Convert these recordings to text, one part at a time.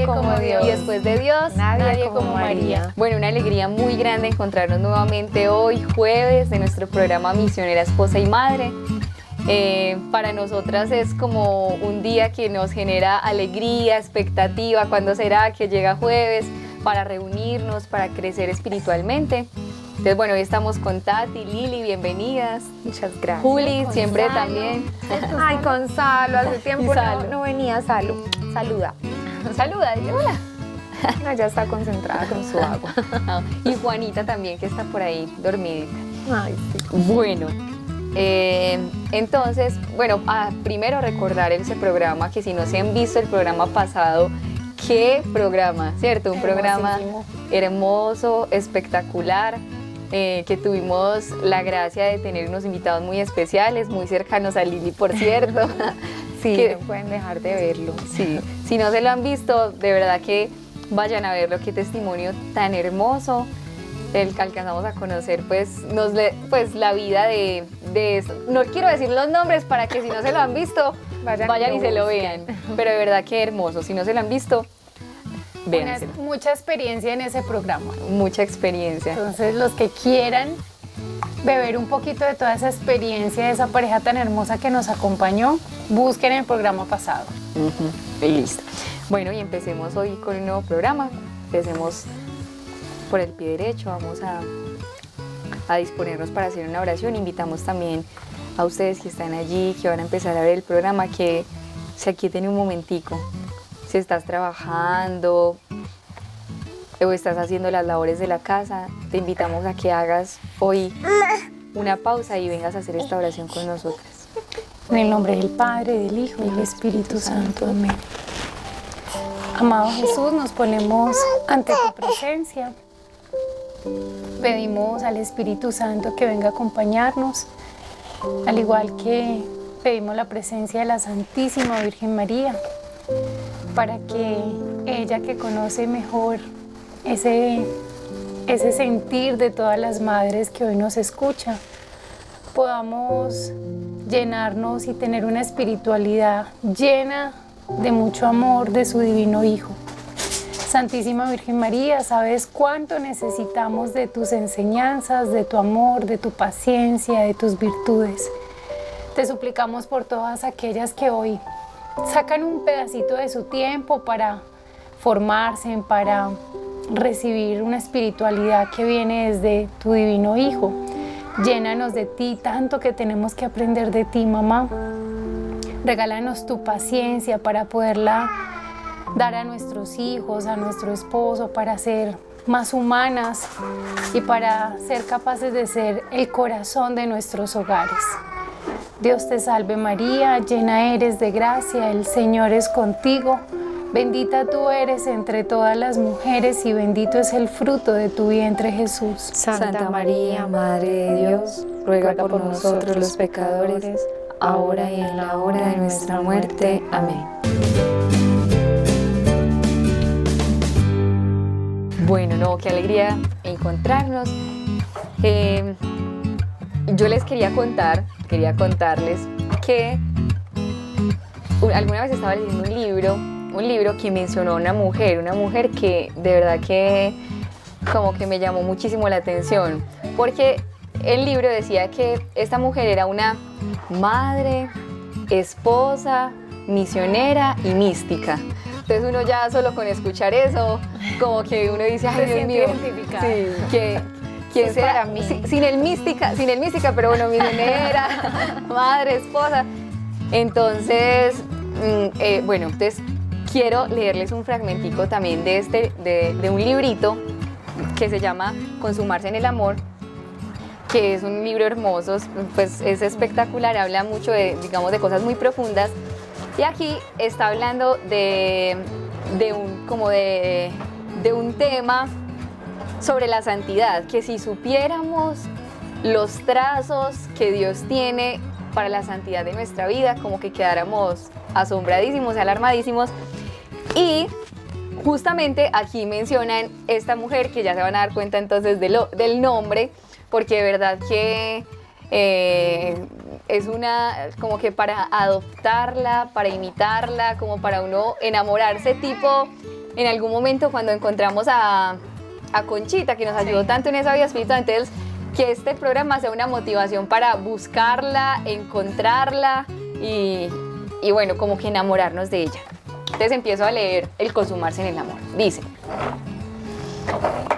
nadie como Dios. Y después de Dios, Nadie como María. Bueno, una alegría muy grande encontrarnos nuevamente hoy, jueves, de nuestro programa Misionera Esposa y Madre. Para nosotras es como un día que nos genera alegría, expectativa. ¿Cuándo será que llega jueves? Para reunirnos, para crecer espiritualmente. Entonces, bueno, hoy estamos con Tati, Lili, bienvenidas. Muchas gracias. Juli, siempre Gonzalo. también. Ay, Gonzalo, hace tiempo Salo. no venía Salo. Saluda. Saluda, dile hola. No, ya está concentrada con su agua. Y Juanita también, que está por ahí dormidita. Ay, sí. Bueno, entonces, bueno, primero recordar ese programa, que si no se han visto el programa pasado, qué programa, ¿cierto? Un programa hermoso, espectacular, que tuvimos la gracia de tener unos invitados muy especiales, muy cercanos a Lili, por cierto. Sí, Que- no pueden dejar de verlo. Sí, si no se lo han visto, de verdad que vayan a verlo, qué testimonio tan hermoso el que alcanzamos a conocer, pues, pues la vida de esto. No quiero decir los nombres para que si no se lo han visto, vayan y se lo vean, pero de verdad que hermoso, si no se lo han visto, véanselo. Mucha experiencia en ese programa. Mucha experiencia. Entonces, los que quieran beber un poquito de toda esa experiencia de esa pareja tan hermosa que nos acompañó, busquen el programa pasado. Y listo. Bueno, y empecemos hoy con un nuevo programa. Empecemos por el pie derecho. Vamos a disponernos para hacer una oración. Invitamos también a ustedes que están allí, que van a empezar a ver el programa, que se aquieten un momentico. Si estás trabajando o estás haciendo las labores de la casa, te invitamos a que hagas hoy una pausa y vengas a hacer esta oración con nosotras. En el nombre del Padre, del Hijo y del Espíritu Santo. Amén. Amado Jesús, nos ponemos ante tu presencia. Pedimos al Espíritu Santo que venga a acompañarnos, al igual que pedimos la presencia de la Santísima Virgen María, para que ella, que conoce mejor ese sentir de todas las madres que hoy nos escuchan, podamos llenarnos y tener una espiritualidad llena de mucho amor de su divino Hijo. Santísima Virgen María, sabes cuánto necesitamos de tus enseñanzas, de tu amor, de tu paciencia, de tus virtudes. Te suplicamos por todas aquellas que hoy sacan un pedacito de su tiempo para formarse, para recibir una espiritualidad que viene desde tu divino Hijo. Llénanos de ti, tanto que tenemos que aprender de ti, mamá. Regálanos tu paciencia para poderla dar a nuestros hijos, a nuestro esposo, para ser más humanas y para ser capaces de ser el corazón de nuestros hogares. Dios te salve María, llena eres de gracia, el Señor es contigo. Bendita tú eres entre todas las mujeres y bendito es el fruto de tu vientre, Jesús. Santa María, Madre de Dios, ruega por nosotros los pecadores, ahora y en la hora de nuestra muerte. Amén. Bueno, no, qué alegría encontrarnos. Yo les quería contarles que alguna vez estaba leyendo un libro que mencionó a una mujer que de verdad que como que me llamó muchísimo la atención, porque el libro decía que esta mujer era una madre, esposa, misionera y mística. Entonces uno ya solo con escuchar eso, como que uno dice, ay, Dios mío, sí, que quien Es sea, para mí. sin el mística, pero bueno, misionera, madre, esposa. Entonces, bueno, entonces quiero leerles un fragmentico también de un librito que se llama Consumarse en el amor, que es un libro hermoso, pues es espectacular, habla mucho de, digamos, de cosas muy profundas. Y aquí está hablando de un tema sobre la santidad, que si supiéramos los trazos que Dios tiene para la santidad de nuestra vida, como que quedáramos asombradísimos, alarmadísimos. Y justamente aquí mencionan esta mujer, que ya se van a dar cuenta entonces del nombre, porque de verdad que es una, como que para adoptarla, para imitarla, como para uno enamorarse tipo en algún momento cuando encontramos a Conchita, que nos ayudó tanto en esa vida espiritual. Entonces, que este programa sea una motivación para buscarla, encontrarla y bueno, como que enamorarnos de ella. Entonces empiezo a leer El consumarse en el amor. Dice: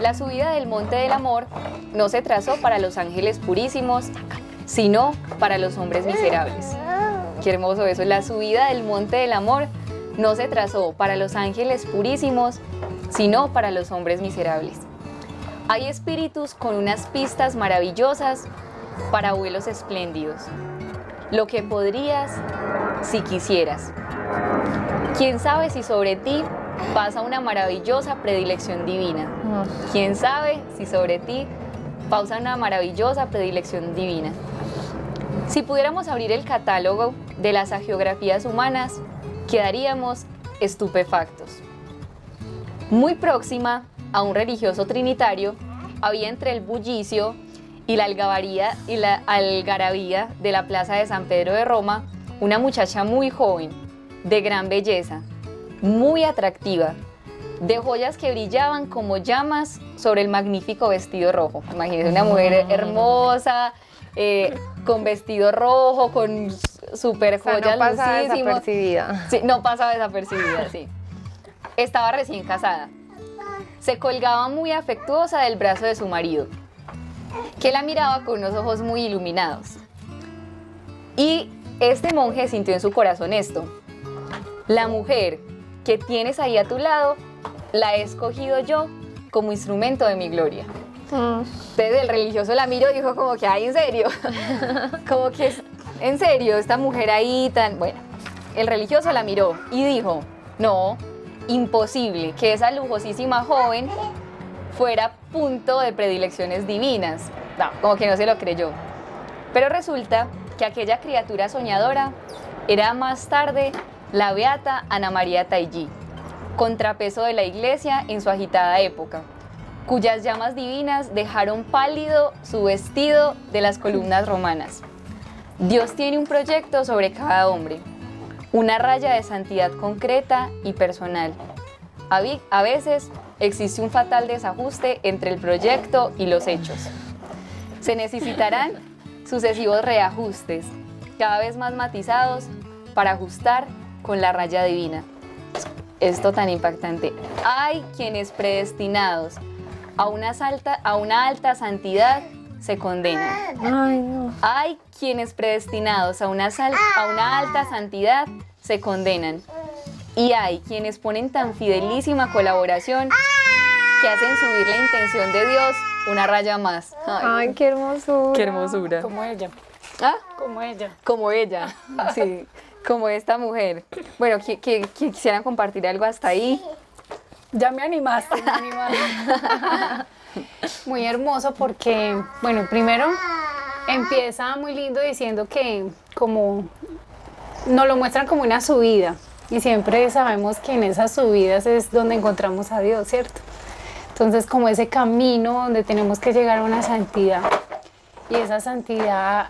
la subida del monte del amor no se trazó para los ángeles purísimos, sino para los hombres miserables. Qué hermoso eso. La subida del monte del amor no se trazó para los ángeles purísimos, sino para los hombres miserables. Hay espíritus con unas pistas maravillosas para vuelos espléndidos. Lo que podrías si quisieras. ¿Quién sabe si sobre ti pasa una maravillosa predilección divina? ¿Quién sabe si sobre ti pasa una maravillosa predilección divina? Si pudiéramos abrir el catálogo de las hagiografías humanas, quedaríamos estupefactos. Muy próxima a un religioso trinitario, había entre el bullicio y la algarabía de la plaza de San Pedro de Roma una muchacha muy joven, de gran belleza, muy atractiva, de joyas que brillaban como llamas sobre el magnífico vestido rojo. Imagínense una mujer hermosa, con vestido rojo, con super joyas, no pasa lucísimos. desapercibida. Sí, no pasaba desapercibida, sí. Estaba recién casada. Se colgaba muy afectuosa del brazo de su marido, que la miraba con unos ojos muy iluminados. Y este monje sintió en su corazón esto: la mujer que tienes ahí a tu lado, la he escogido yo como instrumento de mi gloria. Entonces el religioso la miró y dijo como que, ay, ¿en serio? Como que, ¿en serio? Esta mujer ahí tan... Bueno, el religioso la miró y dijo, no, imposible que esa lujosísima joven fuera punto de predilecciones divinas. No, como que no se lo creyó. Pero resulta que aquella criatura soñadora era más tarde la beata Ana María Taillí, contrapeso de la iglesia en su agitada época, cuyas llamas divinas dejaron pálido su vestido de las columnas romanas. Dios tiene un proyecto sobre cada hombre, una raya de santidad concreta y personal. A veces existe un fatal desajuste entre el proyecto y los hechos. Se necesitarán sucesivos reajustes, cada vez más matizados, para ajustar con la raya divina. Esto tan impactante. Hay quienes predestinados a una alta santidad se condenan. Ay, no. Hay quienes predestinados a una alta santidad se condenan. Y hay quienes ponen tan fidelísima colaboración que hacen subir la intención de Dios una raya más. Ay, qué hermosura. Qué hermosura. Como ella, ¿Ah? como ella. Como ella, sí, como esta mujer. Bueno, que quisieran compartir algo hasta ahí. Ya me animaste, me animaste. Muy hermoso porque, bueno, primero empieza muy lindo diciendo que como nos lo muestran como una subida y siempre sabemos que en esas subidas es donde encontramos a Dios, ¿cierto? Entonces como ese camino donde tenemos que llegar a una santidad y esa santidad,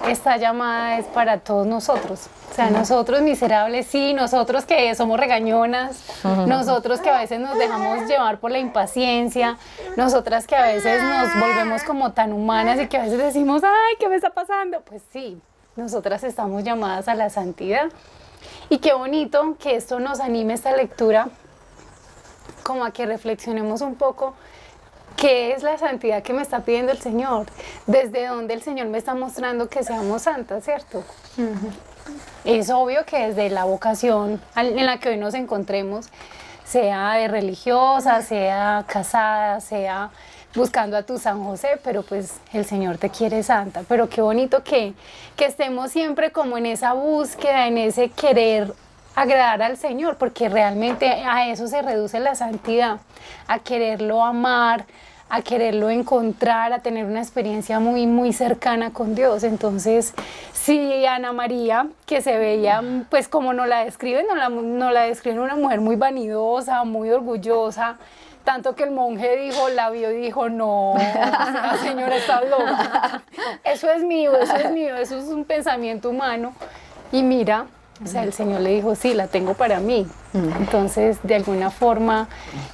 esta llamada es para todos nosotros. O sea, nosotros miserables, sí, nosotros que somos regañonas, nosotros que a veces nos dejamos llevar por la impaciencia, nosotras que a veces nos volvemos como tan humanas y que a veces decimos, ay, ¿qué me está pasando? Pues sí, nosotras estamos llamadas a la santidad. Y qué bonito que esto nos anime, esta lectura, como a que reflexionemos un poco. ¿Qué es la santidad que me está pidiendo el Señor? ¿Desde dónde el Señor me está mostrando que seamos santas, cierto? Es obvio que desde la vocación en la que hoy nos encontremos, sea de religiosa, sea casada, sea buscando a tu San José, pero pues el Señor te quiere santa. Pero qué bonito que estemos siempre como en esa búsqueda, en ese querer agradar al Señor, porque realmente a eso se reduce la santidad, a quererlo amar, a quererlo encontrar, a tener una experiencia muy, muy cercana con Dios. Entonces, sí, Ana María, que se veía, pues como nos la describen, nos la describen una mujer muy vanidosa, muy orgullosa, tanto que el monje la vio y dijo, no, la señora está loca, eso es mío, eso es un pensamiento humano. Y mira, o sea, el Señor le dijo, sí, la tengo para mí. Entonces, de alguna forma,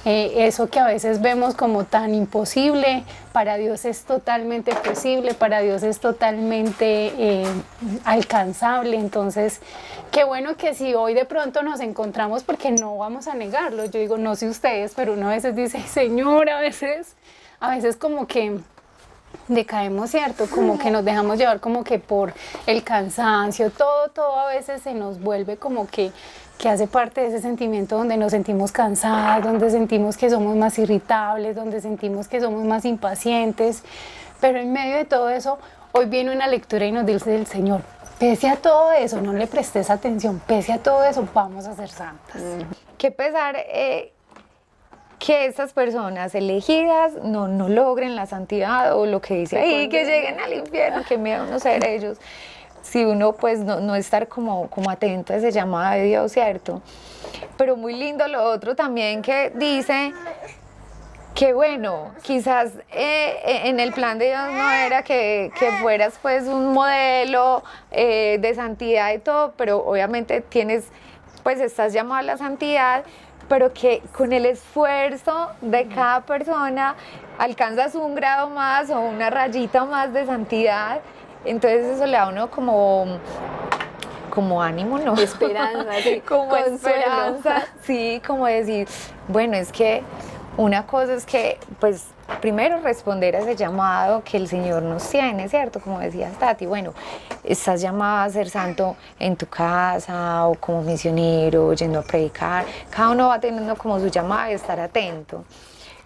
eso que a veces vemos como tan imposible, para Dios es totalmente posible, para Dios es totalmente alcanzable. Entonces, qué bueno que si hoy de pronto nos encontramos, porque no vamos a negarlo, yo digo, no sé ustedes, pero uno a veces dice, Señor, a veces como que decaemos, ¿cierto? Como que nos dejamos llevar como que por el cansancio, todo a veces se nos vuelve como que hace parte de ese sentimiento donde nos sentimos cansadas, donde sentimos que somos más irritables, donde sentimos que somos más impacientes, pero en medio de todo eso, hoy viene una lectura y nos dice el Señor, pese a todo eso, no le prestes atención, pese a todo eso, vamos a ser santas. Qué pesar que estas personas elegidas no logren la santidad o lo que dice ahí, que lleguen al infierno, que miedo no ser ellos. Si uno pues no estar como atento a ese llamado de Dios, ¿cierto? Pero muy lindo lo otro también que dice que bueno, quizás en el plan de Dios no era que fueras pues un modelo de santidad y todo, pero obviamente estás llamado a la santidad, pero que con el esfuerzo de cada persona alcanzas un grado más o una rayita más de santidad. Entonces eso le da a uno como ánimo, ¿no? Esperanza, sí, como esperanza, sí, como decir, bueno, es que una cosa es que, pues, primero responder a ese llamado que el Señor nos tiene, ¿cierto? Como decía Tati, bueno, estás llamada a ser santo en tu casa o como misionero, yendo a predicar, cada uno va teniendo como su llamado y estar atento.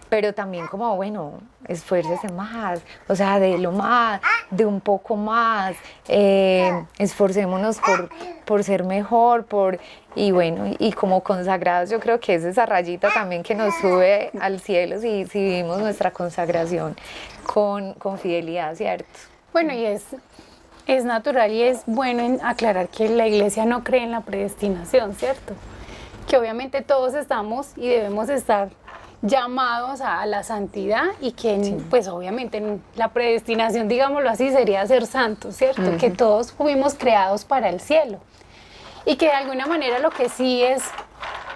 Pero también como, bueno, esfuércese más, o sea, de lo más, de un poco más, esforcémonos por ser mejor, y bueno, y como consagrados yo creo que es esa rayita también que nos sube al cielo si vivimos nuestra consagración con fidelidad, ¿cierto? Bueno, y es natural y es bueno aclarar que la Iglesia no cree en la predestinación, ¿cierto? Que obviamente todos estamos y debemos estar llamados a la santidad y que sí, pues obviamente la predestinación, digámoslo así, sería ser santos, ¿cierto? Que todos fuimos creados para el cielo y que de alguna manera lo que sí es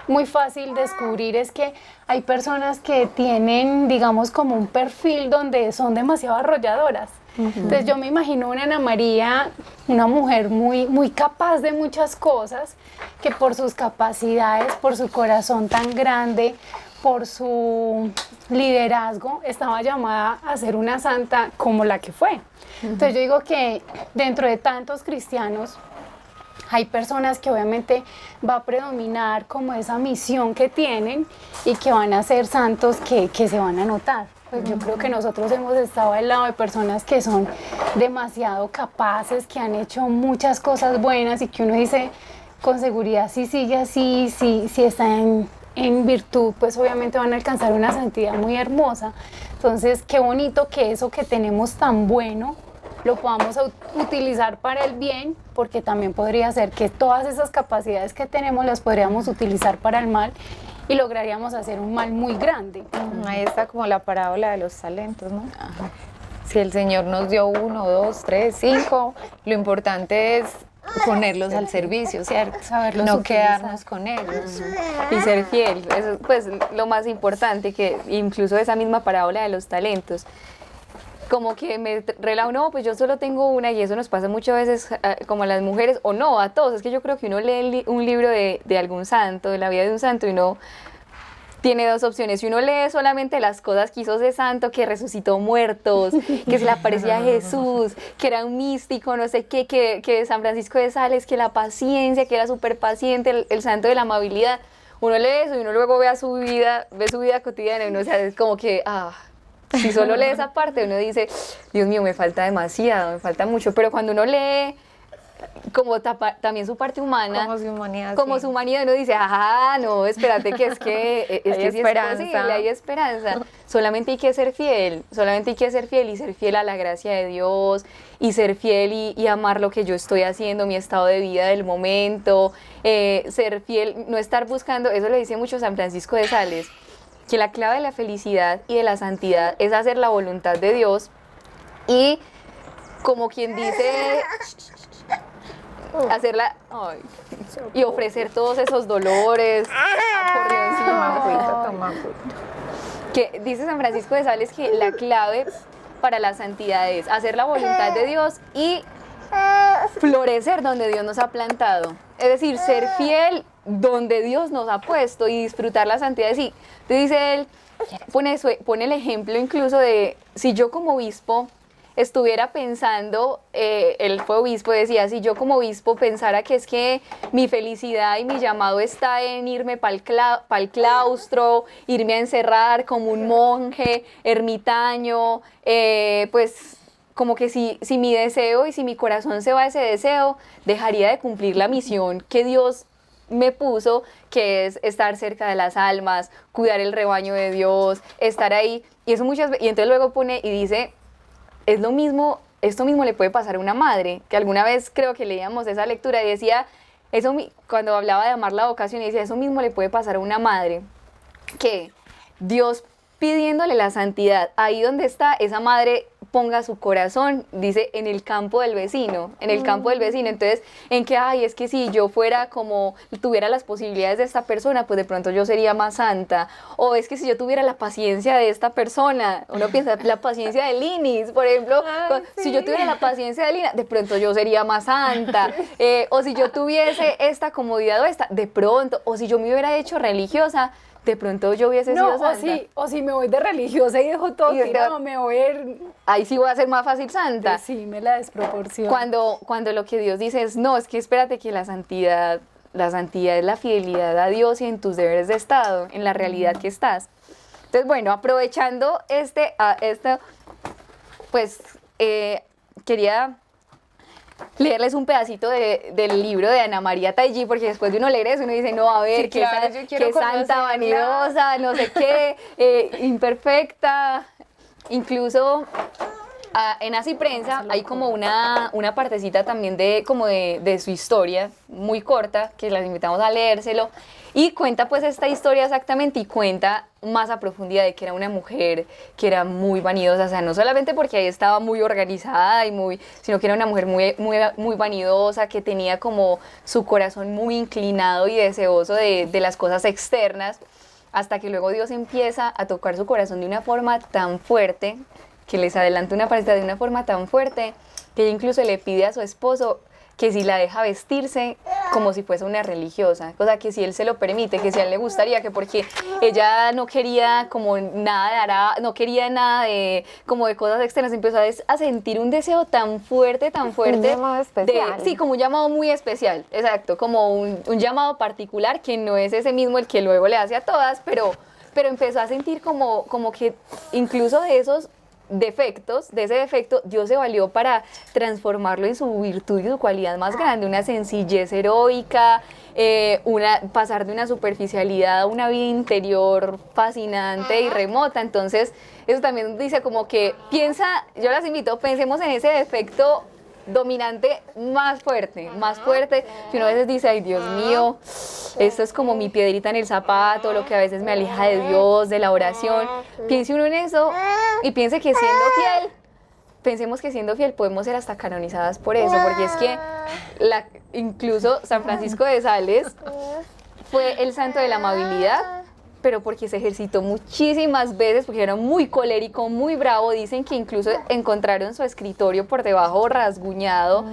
muy fácil descubrir es que hay personas que tienen, digamos, como un perfil donde son demasiado arrolladoras. Entonces yo me imagino una Ana María, una mujer muy capaz de muchas cosas, que por sus capacidades, por su corazón tan grande, por su liderazgo, estaba llamada a ser una santa como la que fue. Entonces yo digo que dentro de tantos cristianos hay personas que obviamente va a predominar como esa misión que tienen y que van a ser santos que se van a notar. Pues yo creo que nosotros hemos estado al lado de personas que son demasiado capaces, que han hecho muchas cosas buenas y que uno dice con seguridad si sigue así, si está en virtud, pues obviamente van a alcanzar una santidad muy hermosa. Entonces, qué bonito que eso que tenemos tan bueno lo podamos utilizar para el bien, porque también podría ser que todas esas capacidades que tenemos las podríamos utilizar para el mal y lograríamos hacer un mal muy grande. Ahí está como la parábola de los talentos, ¿no? Ajá. Si el Señor nos dio 1, 2, 3, 5, lo importante es ponerlos al servicio, ¿cierto? Saberlos no utilizar. quedarnos con ellos. Y ser fiel, eso pues lo más importante, que incluso esa misma parábola de los talentos, como que me relajo, no, pues yo solo tengo una, y eso nos pasa muchas veces como a las mujeres, o no, a todos. Es que yo creo que uno lee un libro de algún santo, de la vida de un santo, y uno tiene dos opciones. Si uno lee solamente las cosas que hizo ese santo, que resucitó muertos, que se le aparecía a Jesús, que era un místico, no sé qué, que San Francisco de Sales, que la paciencia, que era súper paciente, el santo de la amabilidad, uno lee eso y uno luego ve su vida cotidiana y uno, o sea, es como que, si solo lee esa parte, uno dice, Dios mío, me falta demasiado, me falta mucho. Pero cuando uno lee como también su parte humana, como su humanidad, como sí. su humanidad, uno dice, no, espérate, que hay sí es posible, hay esperanza. Solamente hay que ser fiel, y ser fiel a la gracia de Dios, y ser fiel y amar lo que yo estoy haciendo, mi estado de vida del momento, ser fiel, no estar buscando, eso le dice mucho San Francisco de Sales, que la clave de la felicidad y de la santidad es hacer la voluntad de Dios, y como quien dice, hacerla y ofrecer todos esos dolores. Toma agüita. Que dice San Francisco de Sales que la clave para la santidad es hacer la voluntad de Dios y florecer donde Dios nos ha plantado. Es decir, ser fiel donde Dios nos ha puesto y disfrutar la santidad. Sí, te dice él, pone el ejemplo incluso de si yo como obispo estuviera pensando, él fue obispo, decía, si yo como obispo pensara que es que mi felicidad y mi llamado está en irme para el claustro, irme a encerrar como un monje, ermitaño, pues como que si mi deseo y si mi corazón se va a ese deseo, dejaría de cumplir la misión que Dios me puso, que es estar cerca de las almas, cuidar el rebaño de Dios, estar ahí. Y eso muchas veces, y entonces luego pone y dice, es lo mismo, esto mismo le puede pasar a una madre, que alguna vez creo que leíamos esa lectura y decía, cuando hablaba de amar la vocación, y decía, eso mismo le puede pasar a una madre, que Dios pidiéndole la santidad, ahí donde está, esa madre ponga su corazón, dice, en el campo del vecino, entonces, en que, es que si yo fuera como, tuviera las posibilidades de esta persona, pues de pronto yo sería más santa, o es que si yo tuviera la paciencia de esta persona, uno piensa, la paciencia de Linis, por ejemplo, si yo tuviera la paciencia de Lina, de pronto yo sería más santa, o si yo tuviese esta comodidad o esta, de pronto, o si yo me hubiera hecho religiosa, de pronto yo hubiese sido santa. O si me voy de religiosa y dejo todo tirado, me voy a ir... Ahí sí voy a ser más fácil santa. Sí, me la desproporción. Cuando lo que Dios dice es, no, es que espérate que la santidad es la fidelidad a Dios y en tus deberes de Estado, en la realidad que estás. Entonces, bueno, aprovechando pues quería leerles un pedacito del libro de Ana María Taillí, porque después de uno leer eso, uno dice, no, a ver, Sí, claro, qué santa, vanidosa, no sé qué, imperfecta. Incluso en Así Prensa hay como una partecita también de su historia, muy corta, que las invitamos a leérselo, y cuenta pues esta historia exactamente y cuenta más a profundidad de que era una mujer que era muy vanidosa, o sea, no solamente porque ahí estaba muy organizada sino que era una mujer muy vanidosa, que tenía como su corazón muy inclinado y deseoso de las cosas externas, hasta que luego Dios empieza a tocar su corazón de una forma tan fuerte, que les adelanto una partida de una forma tan fuerte, que ella incluso le pide a su esposo que si la deja vestirse como si fuese una religiosa, cosa que si él se lo permite, que si a él le gustaría, que porque ella no quería como nada no quería nada de cosas externas, empezó a sentir un deseo tan fuerte, un llamado especial. sí, como un llamado muy especial, exacto, como un llamado particular que no es ese mismo el que luego le hace a todas, pero empezó a sentir como que incluso de ese defecto, Dios se valió para transformarlo en su virtud y su cualidad más grande, una sencillez heroica, pasar de una superficialidad a una vida interior fascinante y remota. Entonces, eso también dice como que yo las invito, pensemos en ese defecto dominante más fuerte, que uno a veces dice, ay Dios mío, esto es como mi piedrita en el zapato, lo que a veces me aleja de Dios, de la oración. Piense uno en eso y piense que pensemos que siendo fiel podemos ser hasta canonizadas por eso, porque es que incluso San Francisco de Sales fue el santo de la amabilidad, pero porque se ejercitó muchísimas veces, porque era muy colérico, muy bravo. Dicen que incluso encontraron su escritorio por debajo rasguñado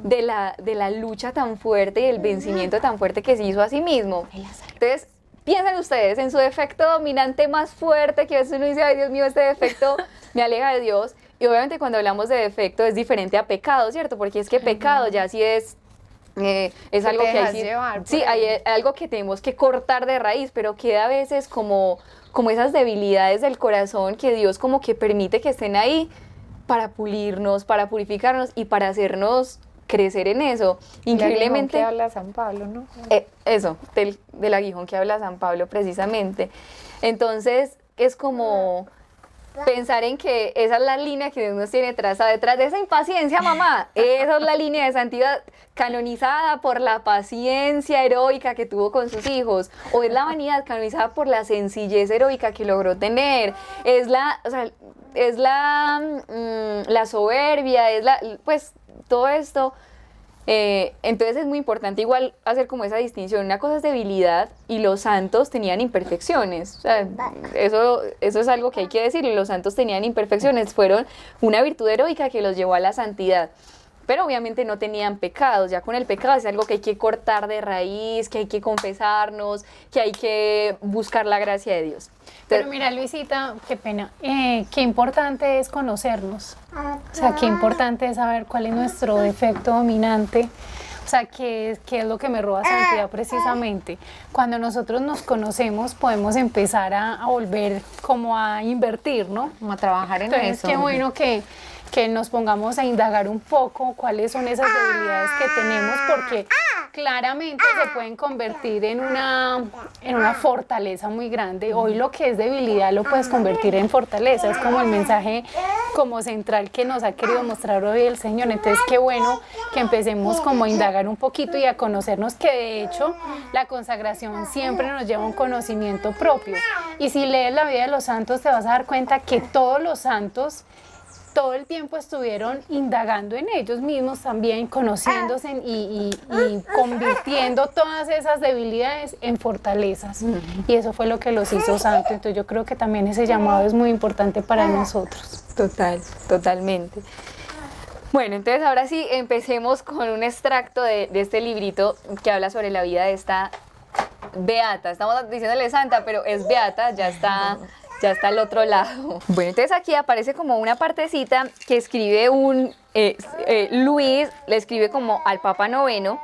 de la lucha tan fuerte y el vencimiento tan fuerte que se hizo a sí mismo. Entonces, piensen ustedes en su defecto dominante más fuerte, que a veces uno dice, ay Dios mío, este defecto me aleja de Dios. Y obviamente cuando hablamos de defecto es diferente a pecado, ¿cierto? Porque es que pecado ya sí es algo que hay algo que tenemos que cortar de raíz, pero queda a veces como esas debilidades del corazón que Dios como que permite que estén ahí para pulirnos, para purificarnos y para hacernos crecer en eso. Increíblemente. El aguijón que habla San Pablo, ¿no? Eso, del aguijón que habla San Pablo precisamente. Entonces es como pensar en que esa es la línea que Dios nos tiene trazada. Detrás de esa impaciencia, mamá, esa es la línea de santidad canonizada por la paciencia heroica que tuvo con sus hijos, o es la vanidad canonizada por la sencillez heroica que logró tener, es la soberbia, pues todo esto Entonces es muy importante igual hacer como esa distinción. Una cosa es debilidad y los santos tenían imperfecciones. O sea, eso es algo que hay que decir. Los santos tenían imperfecciones, fueron una virtud heroica que los llevó a la santidad. Pero obviamente no tenían pecados. Ya con el pecado es algo que hay que cortar de raíz, que hay que confesarnos, que hay que buscar la gracia de Dios. Entonces, pero mira, Luisita, qué pena, qué importante es conocernos, o sea, qué importante es saber cuál es nuestro defecto dominante, o sea, qué es lo que me roba santidad precisamente. Cuando nosotros nos conocemos podemos empezar a volver como a invertir, ¿no? Como a trabajar en Entonces, eso. qué bueno que nos pongamos a indagar un poco cuáles son esas debilidades que tenemos, porque claramente se pueden convertir en una fortaleza muy grande. Hoy lo que es debilidad lo puedes convertir en fortaleza, es como el mensaje como central que nos ha querido mostrar hoy el Señor. Entonces qué bueno que empecemos como a indagar un poquito y a conocernos, que de hecho la consagración siempre nos lleva a un conocimiento propio. Y si lees la vida de los santos te vas a dar cuenta que todos los santos todo el tiempo estuvieron indagando en ellos mismos también, conociéndose y convirtiendo todas esas debilidades en fortalezas. Y eso fue lo que los hizo santos. Entonces yo creo que también ese llamado es muy importante para nosotros. Totalmente. Bueno, entonces ahora sí empecemos con un extracto de este librito que habla sobre la vida de esta beata. Estamos diciéndole santa, pero es beata, ya está al otro lado. Bueno, entonces aquí aparece como una partecita que escribe Luis, le escribe como al Papa Noveno,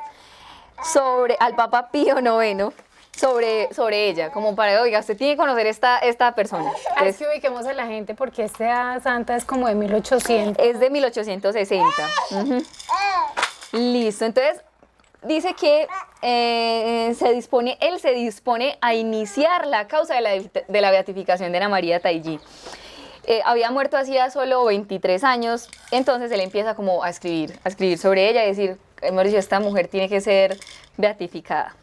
al Papa Pío Noveno, sobre ella, como para, oiga, usted tiene que conocer esta persona. Entonces, es que ubiquemos a la gente porque esta santa es como de 1800. Es de 1860. Listo, entonces dice que él se dispone a iniciar la causa de la beatificación de Ana María Taillí. Había muerto hacía solo 23 años, entonces él empieza como a escribir sobre ella y decir, hemos dicho, esta mujer tiene que ser beatificada.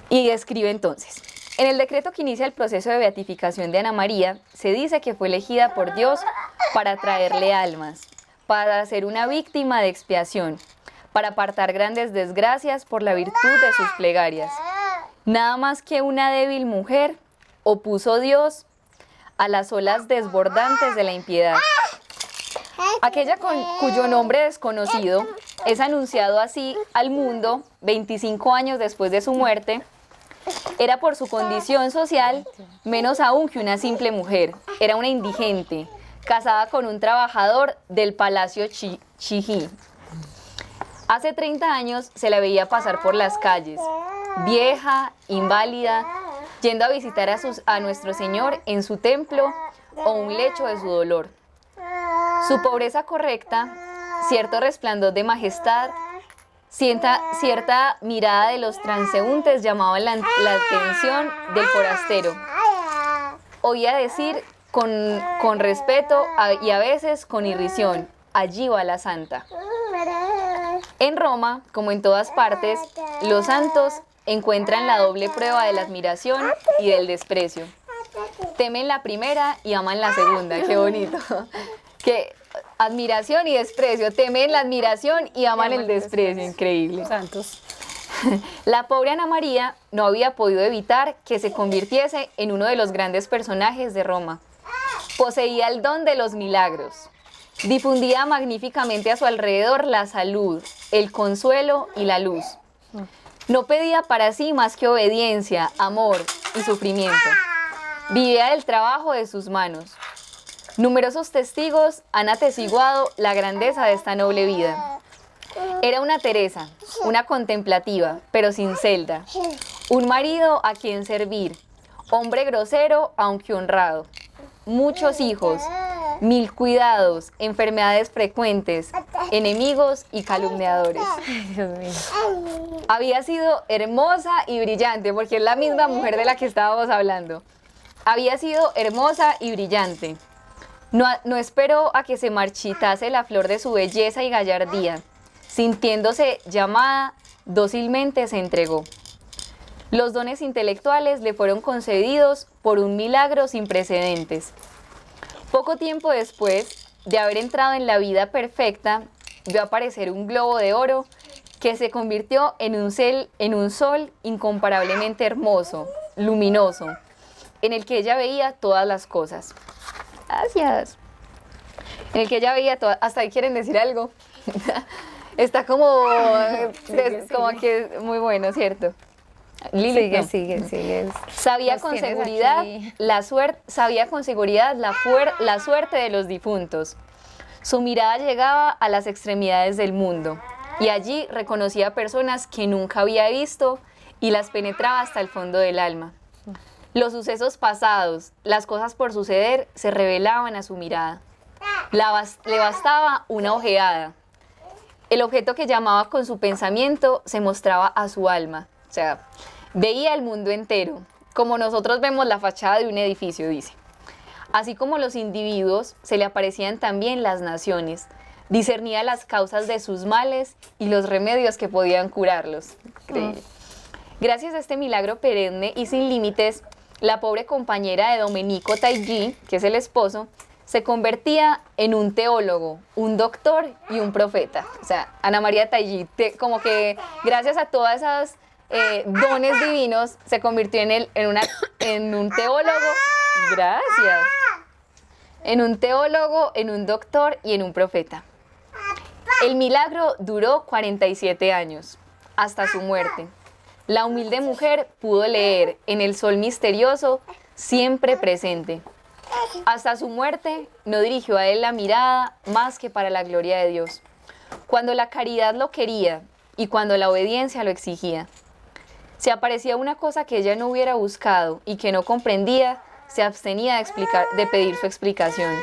Y escribe entonces, en el decreto que inicia el proceso de beatificación de Ana María, se dice que fue elegida por Dios para traerle almas, para ser una víctima de expiación, para apartar grandes desgracias por la virtud de sus plegarias. Nada más que una débil mujer opuso Dios a las olas desbordantes de la impiedad. Aquella cuyo nombre desconocido es anunciado así al mundo 25 años después de su muerte, era por su condición social menos aún que una simple mujer. Era una indigente, casada con un trabajador del Palacio Chigi. Hace 30 años se la veía pasar por las calles, vieja, inválida, yendo a visitar a nuestro Señor en su templo o un lecho de su dolor. Su pobreza correcta, cierto resplandor de majestad, cierta mirada de los transeúntes llamaban la atención del forastero. Oía decir con respeto y a veces con irrisión, allí va la santa. En Roma, como en todas partes, los santos encuentran la doble prueba de la admiración y del desprecio. Temen la primera y aman la segunda. Qué bonito. Que admiración y desprecio. Temen la admiración y aman el desprecio. Increíble. Santos. La pobre Ana María no había podido evitar que se convirtiese en uno de los grandes personajes de Roma. Poseía el don de los milagros. Difundía magníficamente a su alrededor la salud, el consuelo y la luz. No pedía para sí más que obediencia, amor y sufrimiento. Vivía del trabajo de sus manos. Numerosos testigos han atestiguado la grandeza de esta noble vida. Era una Teresa, una contemplativa, pero sin celda. Un marido a quien servir, hombre grosero aunque honrado. Muchos hijos, 1000 cuidados, enfermedades frecuentes, enemigos y calumniadores. Dios mío. Había sido hermosa y brillante, porque es la misma mujer de la que estábamos hablando. Había sido hermosa y brillante. No esperó a que se marchitase la flor de su belleza y gallardía. Sintiéndose llamada, dócilmente se entregó. Los dones intelectuales le fueron concedidos por un milagro sin precedentes. Poco tiempo después de haber entrado en la vida perfecta, vio aparecer un globo de oro que se convirtió en un sol incomparablemente hermoso, luminoso, en el que ella veía todas las cosas. Gracias. En el que ella veía todas. ¿Hasta ahí quieren decir algo? Está como, como que muy bueno, ¿cierto? Lili, Sigue. Sabía Nos con tienes seguridad aquí. la suerte de los difuntos. Su mirada llegaba a las extremidades del mundo y allí reconocía personas que nunca había visto y las penetraba hasta el fondo del alma. Los sucesos pasados, las cosas por suceder, se revelaban a su mirada. Le bastaba una ojeada. El objeto que llamaba con su pensamiento se mostraba a su alma. O sea, veía el mundo entero, como nosotros vemos la fachada de un edificio, dice. Así como los individuos, se le aparecían también las naciones. Discernía las causas de sus males y los remedios que podían curarlos. Increíble. Gracias a este milagro perenne y sin límites, la pobre compañera de Domenico Taigi, que es el esposo, se convertía en un teólogo, un doctor y un profeta. O sea, Ana María Taigi, como que gracias a todas esas dones divinos, se convirtió en un teólogo. Gracias. En un teólogo, en un doctor y en un profeta. El milagro duró 47 años, hasta su muerte. La humilde mujer pudo leer en el sol misterioso, siempre presente. Hasta su muerte no dirigió a él la mirada más que para la gloria de Dios, cuando la caridad lo quería y cuando la obediencia lo exigía. Si aparecía una cosa que ella no hubiera buscado y que no comprendía, se abstenía de pedir su explicación.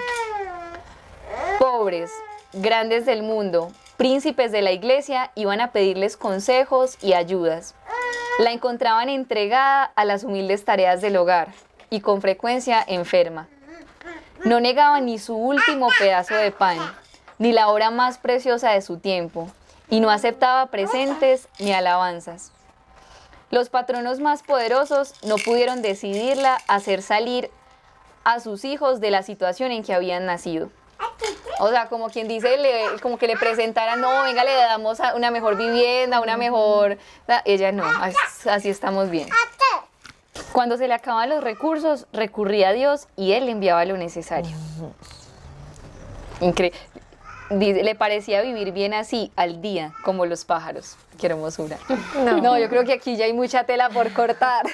Pobres, grandes del mundo, príncipes de la iglesia iban a pedirles consejos y ayudas. La encontraban entregada a las humildes tareas del hogar y con frecuencia enferma. No negaba ni su último pedazo de pan, ni la hora más preciosa de su tiempo, y no aceptaba presentes ni alabanzas. Los patronos más poderosos no pudieron decidirla a hacer salir a sus hijos de la situación en que habían nacido. O sea, como quien dice, como que le presentaran, no, venga, le damos una mejor vivienda, una mejor... Ella no, así estamos bien. Cuando se le acababan los recursos, recurría a Dios y Él le enviaba lo necesario. Increíble. Dice, le parecía vivir bien así, al día, como los pájaros. Qué hermosura. No, yo creo que aquí ya hay mucha tela por cortar.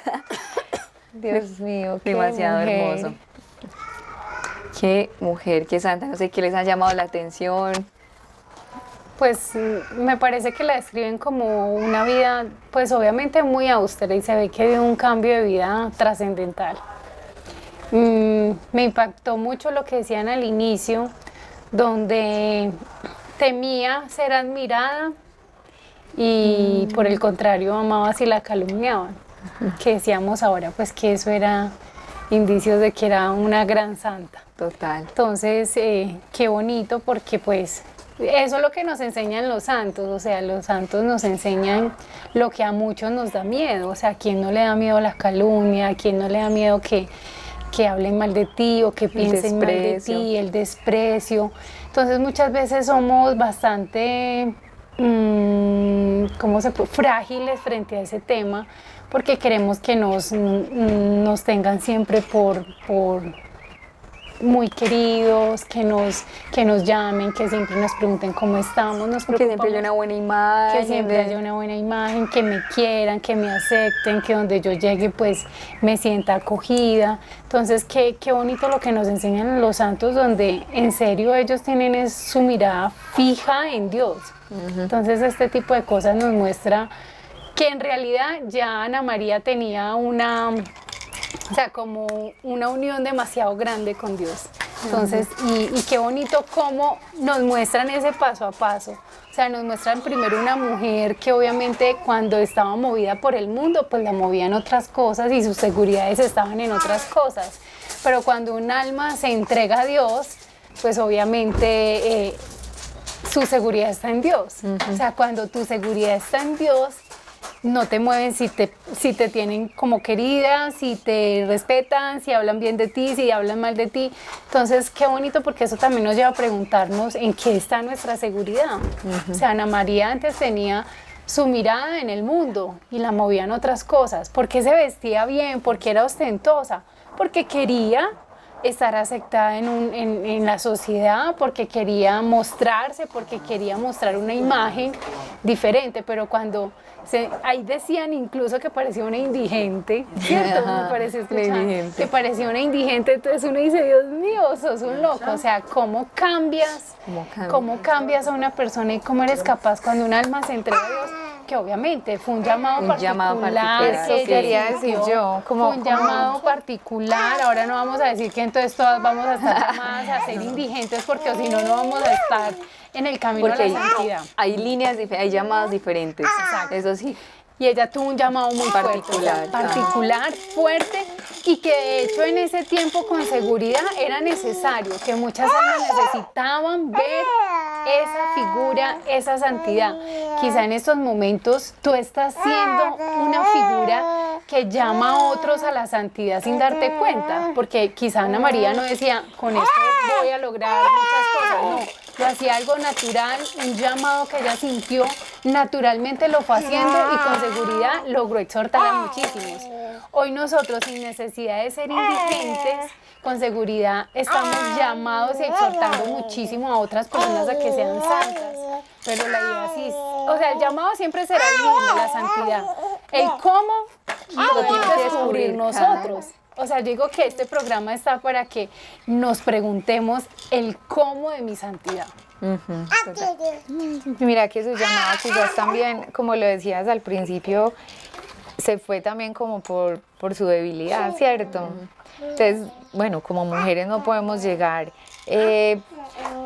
Dios mío, qué Demasiado mujer. hermoso. Qué mujer, qué santa. No sé qué les ha llamado la atención. Pues me parece que la describen como una vida, pues obviamente muy austera y se ve que dio un cambio de vida trascendental. Me impactó mucho lo que decían al inicio, donde temía ser admirada y por el contrario amaba si la calumniaban. Que decíamos ahora, pues que eso era indicios de que era una gran santa. Total. Entonces, qué bonito porque pues eso es lo que nos enseñan los santos, o sea, los santos nos enseñan lo que a muchos nos da miedo, o sea, a quién no le da miedo la calumnia, a quién no le da miedo que hablen mal de ti o que piensen mal de ti, el desprecio. Entonces muchas veces somos bastante frágiles frente a ese tema porque queremos que nos tengan siempre por muy queridos, que nos llamen, que siempre nos pregunten cómo estamos, nos Que siempre haya una buena imagen. que siempre haya una buena imagen, que me quieran, que me acepten, que donde yo llegue pues me sienta acogida. Entonces qué bonito lo que nos enseñan los santos, donde en serio ellos tienen su mirada fija en Dios. Entonces este tipo de cosas nos muestra que en realidad ya Ana María tenía como una unión demasiado grande con Dios. Entonces, y qué bonito cómo nos muestran ese paso a paso. O sea, nos muestran primero una mujer que obviamente cuando estaba movida por el mundo, pues la movían otras cosas y sus seguridades estaban en otras cosas. Pero cuando un alma se entrega a Dios, pues obviamente su seguridad está en Dios. O sea, cuando tu seguridad está en Dios, no te mueven si te tienen como querida, si te respetan, si hablan bien de ti, si hablan mal de ti. Entonces, qué bonito, porque eso también nos lleva a preguntarnos en qué está nuestra seguridad. O sea, Ana María antes tenía su mirada en el mundo y la movían otras cosas. ¿Por qué se vestía bien? ¿Por qué era ostentosa? Porque quería estar aceptada en la sociedad, porque quería mostrarse, porque quería mostrar una imagen diferente, pero cuando ahí decían incluso que parecía una indigente, ¿cierto? Me pareció escuchar que parecía una indigente, entonces uno dice, Dios mío, sos un loco, o sea, ¿cómo cambias? ¿Cómo cambias a una persona y cómo eres capaz cuando un alma se entrega a Dios? Que obviamente fue un llamado particular, que eso quería decir yo, como un llamado particular. Ahora no vamos a decir que entonces todas vamos a estar llamadas a ser indigentes, porque si no, no vamos a estar en el camino Porque a la santidad. hay líneas, hay llamadas diferentes. Exacto. Eso sí. Y ella tuvo un llamado muy particular, fuerte, y que de hecho en ese tiempo con seguridad era necesario, que muchas almas necesitaban ver esa figura, esa santidad. Quizá en estos momentos tú estás siendo una figura que llama a otros a la santidad sin darte cuenta, porque quizá Ana María no decía, con esto voy a lograr muchas cosas, no. Lo hacía algo natural, un llamado que ella sintió, naturalmente lo fue haciendo y con seguridad logró exhortar a muchísimos. Hoy nosotros, sin necesidad de ser indigentes, con seguridad estamos llamados y exhortando muchísimo a otras personas a que sean santas. Pero la idea sí, o sea, el llamado siempre será el mismo, la santidad. El cómo lo podemos descubrir nosotros. O sea, yo digo que este programa está para que nos preguntemos el cómo de mi santidad. Mira que su llamada quizás también, como lo decías al principio, se fue también como por su debilidad, ¿cierto? Entonces, bueno, como mujeres no podemos llegar,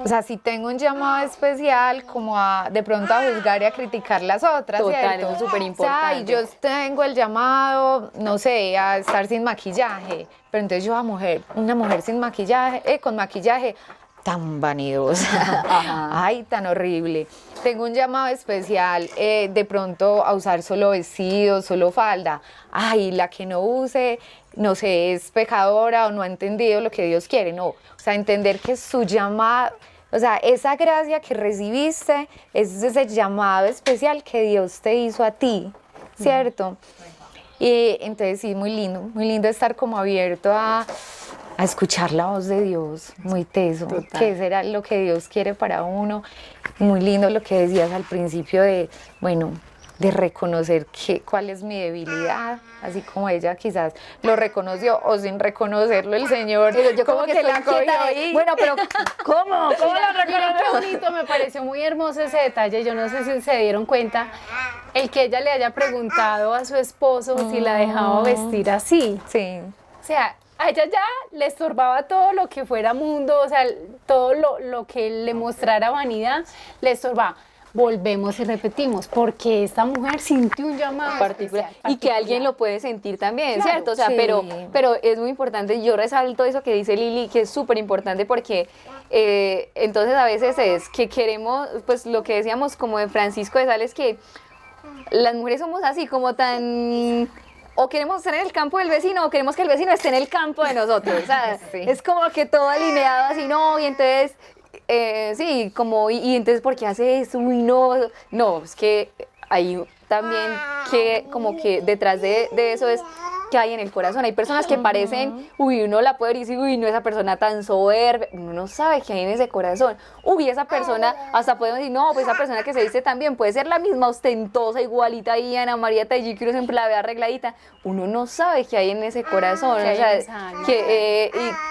o sea, si tengo un llamado especial como de pronto a juzgar y a criticar las otras, Total, ¿cierto? es súper O importante. sea, y yo tengo el llamado, no sé, a estar sin maquillaje, pero entonces yo una mujer sin maquillaje, con maquillaje, tan vanidosa, ay, tan horrible. Tengo un llamado especial de pronto a usar solo vestido, solo falda. Ay, la que no use, no sé, es pecadora o no ha entendido lo que Dios quiere. No, o sea, entender que su llamado, o sea, esa gracia que recibiste es ese llamado especial que Dios te hizo a ti, ¿cierto? Y entonces sí, muy lindo estar como abierto a escuchar la voz de Dios, muy teso, que será lo que Dios quiere para uno. Muy lindo lo que decías al principio de reconocer cuál es mi debilidad, así como ella quizás lo reconoció o sin reconocerlo el Señor. Yo como que la cogió ahí. Bueno, pero ¿cómo? ¿Cómo lo reconoció? Qué bonito, me pareció muy hermoso ese detalle. Yo no sé si se dieron cuenta, el que ella le haya preguntado a su esposo si la dejaba vestir así. Sí. O sea, a ella ya le estorbaba todo lo que fuera mundo, o sea, todo lo que le mostrara vanidad, le estorbaba. Volvemos y repetimos, porque esta mujer sintió un llamado particular. Y que alguien lo puede sentir también, Claro, ¿cierto? O sea, sí. pero es muy importante, yo resalto eso que dice Lili, que es súper importante porque entonces a veces es que queremos, pues lo que decíamos como de Francisco de Sales, que las mujeres somos así, como tan... O queremos estar en el campo del vecino, o queremos que el vecino esté en el campo de nosotros. O sea, Sí. es como que todo alineado así, no, y entonces, sí, como, y entonces, ¿por qué hace eso? Uy, no, es que hay también que, como que detrás de eso es que hay en el corazón. Hay personas que parecen, uy, uno la puede decir, uy, no, esa persona tan soberbia, uno no sabe qué hay en ese corazón. Uy, esa persona, hasta podemos decir, no, pues esa persona que se dice también puede ser la misma ostentosa, igualita ahí, Ana María Taylor, que uno siempre la ve arregladita. Uno no sabe qué hay en ese corazón, o sea,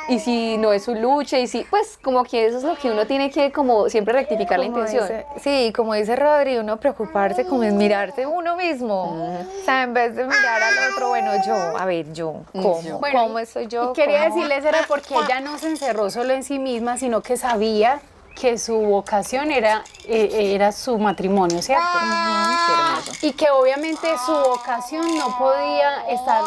y si no es su lucha, y si, pues como que eso es lo que uno tiene que como siempre rectificar la intención. Sí, como dice Rodri, uno preocuparse como es mirarse uno mismo. O sea, en vez de mirar al otro, bueno, ¿cómo? Bueno, ¿Cómo estoy yo? Y quería ¿Cómo? decirles era porque ella no se encerró solo en sí misma, sino que sabía que su vocación era su matrimonio, ¿cierto? Qué hermoso. Y que obviamente su vocación no podía estar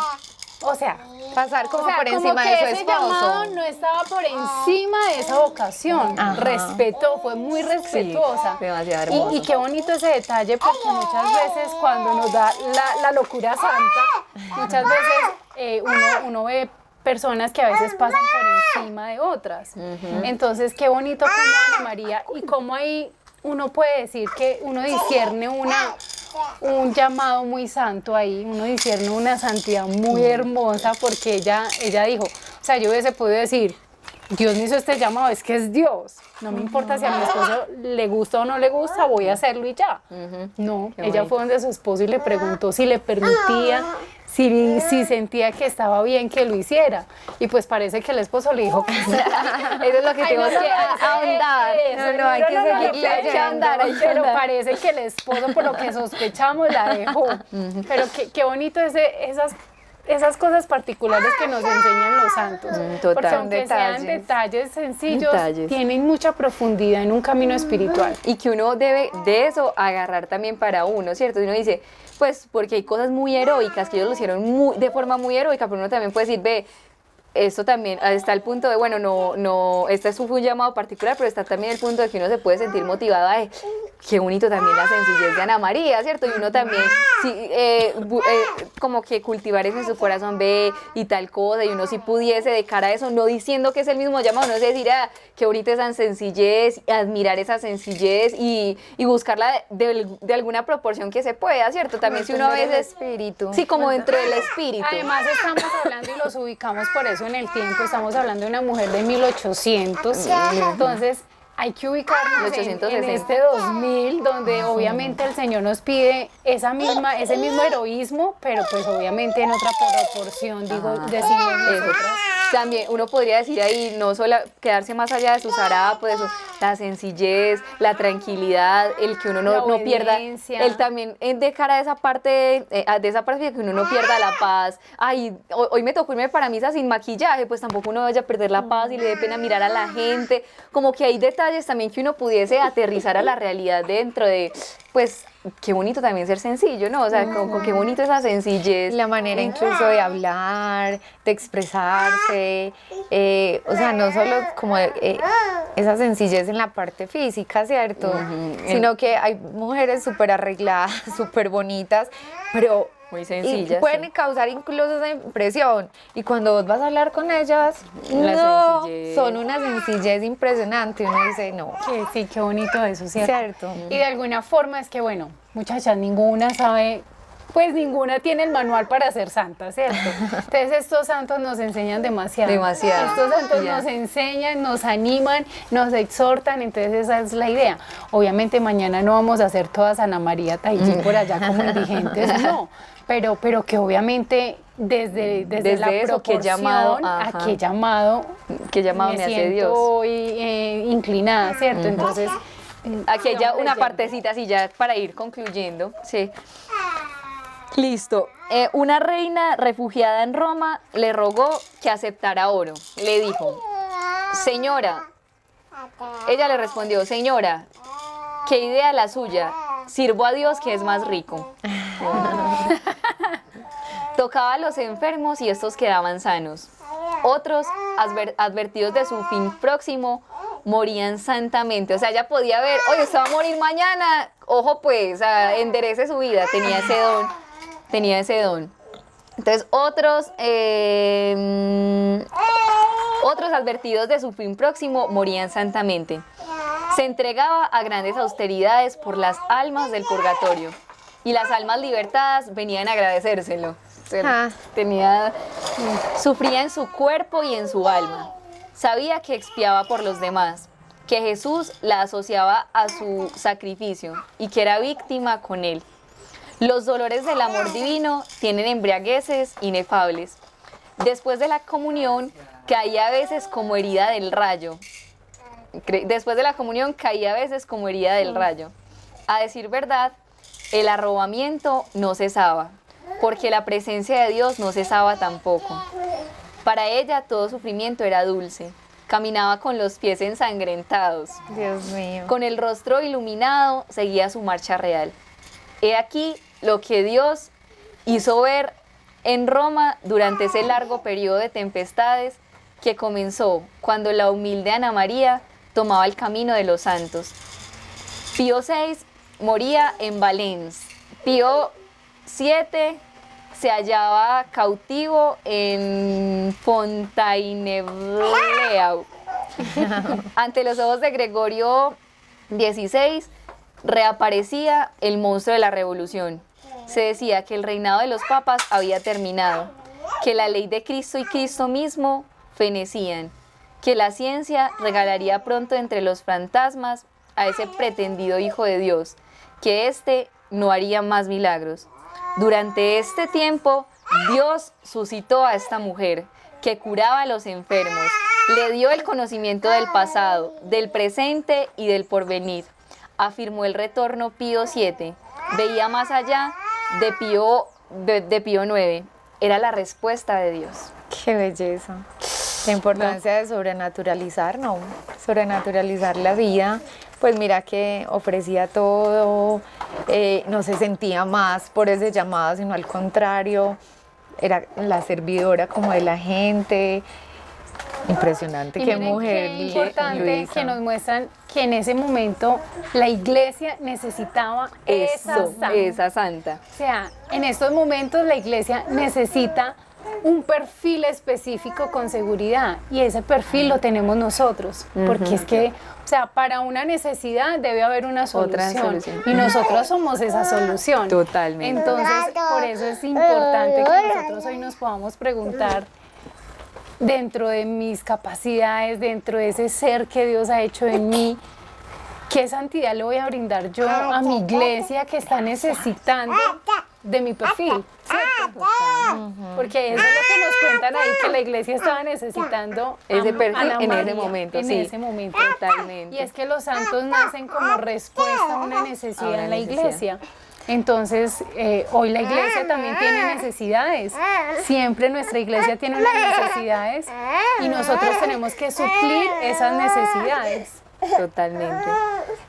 o sea, Pasar como por como encima que de su ese llamado esposo. no estaba por encima de esa vocación, Ajá. respetó, fue muy respetuosa. demasiado hermoso. Y qué bonito ese detalle, porque muchas veces cuando nos da la locura santa, muchas veces uno ve personas que a veces pasan por encima de otras. Entonces, qué bonito como Ana María, y cómo ahí uno puede decir que uno discierne un llamado muy santo ahí, uno discierne una santidad muy hermosa, porque ella dijo, o sea, yo hubiese podido decir, Dios me hizo este llamado, es que es Dios, no me importa si a mi esposo le gusta o no le gusta, voy a hacerlo y ya. No, Qué ella bonito. fue donde su esposo y le preguntó si le permitía, si sentía que estaba bien que lo hiciera, y pues parece que el esposo le dijo que sí. Eso es lo que tenemos que ahondar. No, hay que seguir hay que ahondar, hay que Pero ahondar. parece que el esposo, por lo que sospechamos, la dejó. Pero qué bonito esas cosas particulares que nos enseñan los santos. Total. Porque aunque sean Detalles. detalles sencillos, Detalles. tienen mucha profundidad en un camino espiritual. Y que uno debe de eso agarrar también para uno, ¿cierto? Y uno dice, pues porque hay cosas muy heroicas que ellos lo hicieron de forma muy heroica, pero uno también puede decir, ve, esto también está el punto de, bueno, no, este fue un llamado particular, pero está también el punto de que uno se puede sentir motivado a, qué bonito también la sencillez de Ana María, ¿cierto? Y uno también, sí, como que cultivar eso en su corazón, ve, y tal cosa, y uno si pudiese de cara a eso, no diciendo que es el mismo llamado, no es decir, qué bonita esa sencillez, admirar esa sencillez y buscarla de alguna proporción que se pueda, ¿cierto? También si uno a veces, espíritu. sí, como dentro del espíritu. Además estamos hablando y los ubicamos por eso en el tiempo, estamos hablando de una mujer de 1800, entonces hay que ubicarnos en 1860. este 2000, donde obviamente el Señor nos pide ese mismo heroísmo, pero pues obviamente en otra proporción, decimos Eso. nosotras. También uno podría decir ahí, no solo quedarse más allá de sus harapos, de la sencillez, la tranquilidad, el que uno La no pierda, obediencia. el también de cara a esa parte, de esa parte de que uno no pierda la paz. Ay, hoy me tocó irme para misa sin maquillaje, pues tampoco uno vaya a perder la paz y le dé pena mirar a la gente. Como que hay detalles también que uno pudiese aterrizar a la realidad dentro de, pues, qué bonito también ser sencillo, ¿no? O sea, con qué bonito esa sencillez. La manera incluso de hablar, de expresarse, o sea, no solo como esa sencillez en la parte física, ¿cierto? Sino que hay mujeres súper arregladas, súper bonitas, pero Muy sencillas, pueden sí. causar incluso esa impresión. Y cuando vos vas a hablar con ellas, La no, sencillez. son una sencillez impresionante. Uno dice, no, Que sí, qué bonito eso, ¿cierto? ¿cierto? Y de alguna forma es que, bueno, muchachas, ninguna sabe, pues ninguna tiene el manual para ser santa, ¿cierto? Entonces estos santos nos enseñan demasiado. Demasiado. Estos santos Ya. nos enseñan, nos animan, nos exhortan, entonces esa es la idea. Obviamente mañana no vamos a hacer todas Ana María Taillí por allá como indigentes, no. Pero que obviamente desde la eso, qué proporción, llamado, a ajá. qué llamado, Qué llamado me hace siento Dios. hoy inclinada, ¿cierto? Entonces, Aquí hay ya hombre, una ya. partecita así ya para ir concluyendo. Sí. Listo. Una reina refugiada en Roma le rogó que aceptara oro. Le dijo, señora, ella le respondió, señora, qué idea la suya, sirvo a Dios que es más rico. Tocaba a los enfermos y estos quedaban sanos. Otros, advertidos de su fin próximo, morían santamente. O sea, ella podía ver, oye, usted va a morir mañana, ojo pues, enderece su vida, tenía ese don. Entonces, otros advertidos de su fin próximo morían santamente. Se entregaba a grandes austeridades por las almas del purgatorio y las almas libertadas venían a agradecérselo. O sea, sufría en su cuerpo y en su alma. Sabía que expiaba por los demás, que Jesús la asociaba a su sacrificio y que era víctima con él. Los dolores del amor divino tienen embriagueces inefables. Después de la comunión, caía a veces como herida del rayo. A decir verdad, el arrobamiento no cesaba, porque la presencia de Dios no cesaba tampoco. Para ella todo sufrimiento era dulce. Caminaba con los pies ensangrentados. Dios mío. Con el rostro iluminado seguía su marcha real. He aquí lo que Dios hizo ver en Roma durante ese largo periodo de tempestades que comenzó cuando la humilde Ana María tomaba el camino de los santos. Pío VI moría en Valence. Pío VII se hallaba cautivo en Fontainebleau. Ante los ojos de Gregorio XVI reaparecía el monstruo de la revolución. Se decía que el reinado de los papas había terminado, que la ley de Cristo y Cristo mismo fenecían, que la ciencia regalaría pronto entre los fantasmas a ese pretendido Hijo de Dios, que éste no haría más milagros. Durante este tiempo, Dios suscitó a esta mujer que curaba a los enfermos, le dio el conocimiento del pasado, del presente y del porvenir. Afirmó el retorno Pío VII, veía más allá de Pío IX. Era la respuesta de Dios. Qué belleza. La importancia de sobrenaturalizar, ¿no? Sobrenaturalizar la vida. Pues mira que ofrecía todo, no se sentía más por ese llamado, sino al contrario, era la servidora como de la gente. Impresionante, Y qué miren mujer. qué importante Luisa. que nos muestran que en ese momento la iglesia necesitaba Esa santa. O sea, en estos momentos la iglesia necesita un perfil específico con seguridad y ese perfil lo tenemos nosotros, porque es que, o sea, para una necesidad debe haber una Otra solución, solución. y nosotros somos esa solución. Totalmente. Entonces, por eso es importante que nosotros hoy nos podamos preguntar dentro de mis capacidades, dentro de ese ser que Dios ha hecho en mí, ¿qué santidad le voy a brindar yo a mi iglesia que está necesitando de mi perfil? ¿Cierto? Porque eso es lo que nos cuentan ahí, que la iglesia estaba necesitando Ese perfil Ana en ese María, momento, en sí. ese momento. Totalmente. Y es que los santos nacen como respuesta a una necesidad A una en la necesidad. iglesia. Entonces, hoy la iglesia también tiene necesidades. Siempre nuestra iglesia tiene unas necesidades y nosotros tenemos que suplir esas necesidades. Totalmente.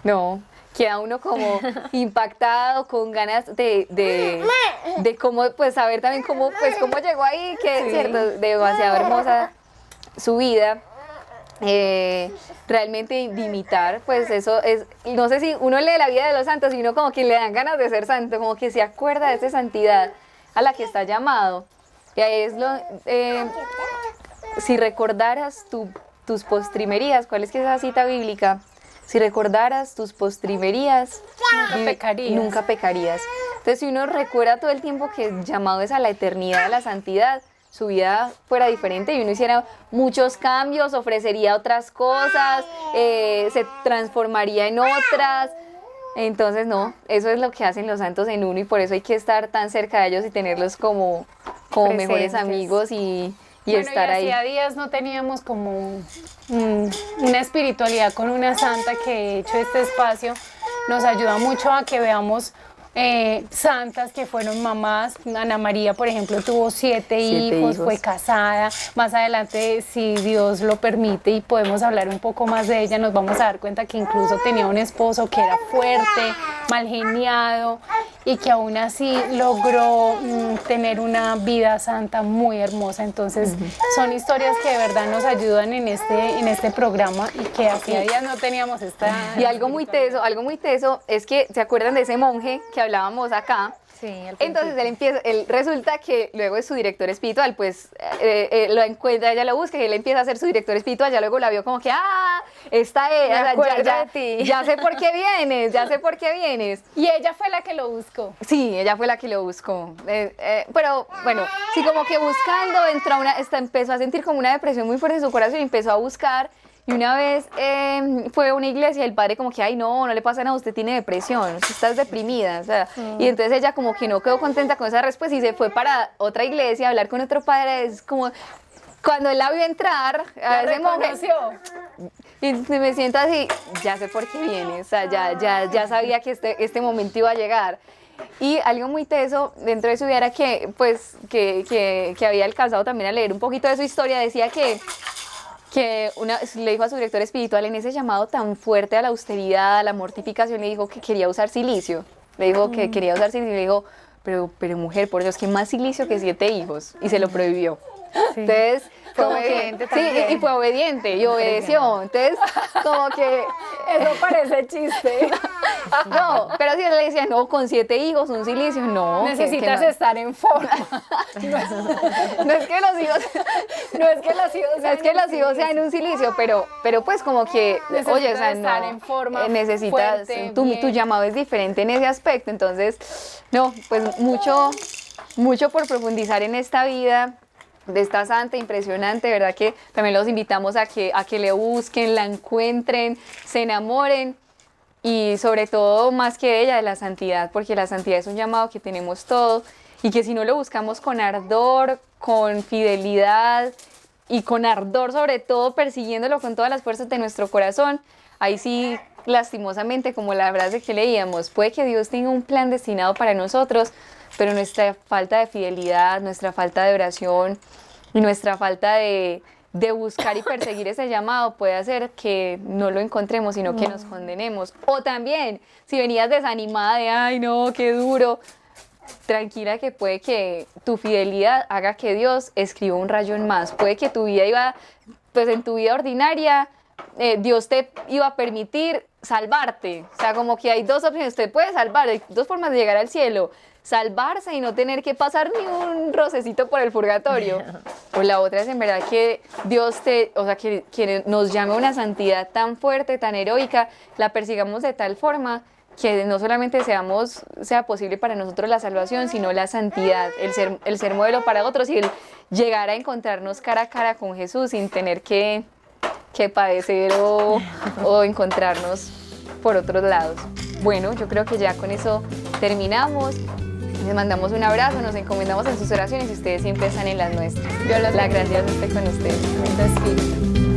No, queda uno como impactado, con ganas de cómo, pues saber también cómo llegó ahí, que es cierto, demasiado hermosa su vida. Realmente de imitar, pues eso es, no sé si uno lee la vida de los santos y uno como que le dan ganas de ser santo, como que se acuerda de esa santidad a la que está llamado. Y ahí es si recordaras tus postrimerías, ¿cuál es que es esa cita bíblica? Si recordaras tus postrimerías, Nunca pecarías. Nunca pecarías. Entonces, si uno recuerda todo el tiempo que el llamado es a la eternidad, a la santidad, su vida fuera diferente y uno hiciera muchos cambios, ofrecería otras cosas, se transformaría en otras. Entonces, no, eso es lo que hacen los santos en uno y por eso hay que estar tan cerca de ellos y tenerlos como mejores Presentes. amigos y Bueno, estar y ahí. hacía días no teníamos como una espiritualidad con una santa que de hecho este espacio nos ayuda mucho a que veamos santas que fueron mamás. Ana María, por ejemplo, tuvo 7 hijos, fue casada. Más adelante, si Dios lo permite y podemos hablar un poco más de ella, nos vamos a dar cuenta que incluso tenía un esposo que era fuerte, mal geniado y que aún así logró tener una vida santa muy hermosa. Entonces, son historias que de verdad nos ayudan en este programa y que hacía días no teníamos esta... Y algo muy teso es que, ¿se acuerdan de ese monje que hablábamos acá? Sí, al Entonces principio. él resulta que luego es su director espiritual, pues lo encuentra, ella lo busca y él empieza a ser su director espiritual, ya luego la vio como que, esta es, Me o sea, acuerdo de ti. ya sé por qué vienes, ya sé por qué vienes. Y ella fue la que lo buscó. Sí, ella fue la que lo buscó. Pero bueno, sí, como que buscando, entró empezó a sentir como una depresión muy fuerte en su corazón y empezó a buscar. Y una vez fue a una iglesia y el padre como que, ay, no le pasa nada, usted tiene depresión, usted está deprimida. O sea, y entonces ella como que no quedó contenta con esa respuesta y se fue para otra iglesia a hablar con otro padre. Es como, cuando él la vio entrar a ese monje, y me siento así, ya sé por qué viene, o sea, ya sabía que este momento iba a llegar. Y algo muy teso dentro de su vida era que, pues, que había alcanzado también a leer un poquito de su historia, decía que le dijo a su director espiritual en ese llamado tan fuerte a la austeridad, a la mortificación, le dijo que quería usar silicio. Le dijo que quería usar silicio y le dijo, pero mujer, por Dios, ¿qué más silicio que 7 hijos? Y se lo prohibió. Sí. Entonces, Fue como obediente que, sí, también. y fue obediente y obedeció. Entonces, como que, Eso parece chiste. no, pero si él le decía, no, con 7 hijos, un silicio, no. Necesitas que no. estar en forma. No es que los hijos, No es que los hijos no es que los hijos sean un silicio, pero pues como que, Necesitas oye, o sea, estar no, en forma necesitas, fuerte, tu bien. llamado es diferente en ese aspecto, entonces, no, pues mucho por profundizar en esta vida de esta santa impresionante, ¿verdad? Que también los invitamos a que le busquen, la encuentren, se enamoren y sobre todo, más que ella, de la santidad, porque la santidad es un llamado que tenemos todos y que si no lo buscamos con ardor, con fidelidad y con ardor sobre todo, persiguiéndolo con todas las fuerzas de nuestro corazón, ahí sí, lastimosamente, como la frase que leíamos, puede que Dios tenga un plan destinado para nosotros, pero nuestra falta de fidelidad, nuestra falta de oración y nuestra falta de buscar y perseguir ese llamado puede hacer que no lo encontremos, sino que nos condenemos. O también, si venías desanimada de, ay no, qué duro, tranquila que puede que tu fidelidad haga que Dios escriba un rayón más. Puede que tu vida pues en tu vida ordinaria, Dios te iba a permitir salvarte. O sea, como que hay dos opciones, usted puede salvar, hay dos formas de llegar al cielo. Salvarse y no tener que pasar ni un rocecito por el purgatorio. O la otra es en verdad que Dios que nos llame a una santidad tan fuerte, tan heroica, la persigamos de tal forma que no solamente sea posible para nosotros la salvación, sino la santidad, el ser modelo para otros y el llegar a encontrarnos cara a cara con Jesús sin tener que padecer o encontrarnos por otros lados. Bueno, yo creo que ya con eso terminamos. Les mandamos un abrazo, nos encomendamos en sus oraciones y ustedes siempre están en las nuestras. Dios los La bendiga. gracia esté con ustedes. Espíritu.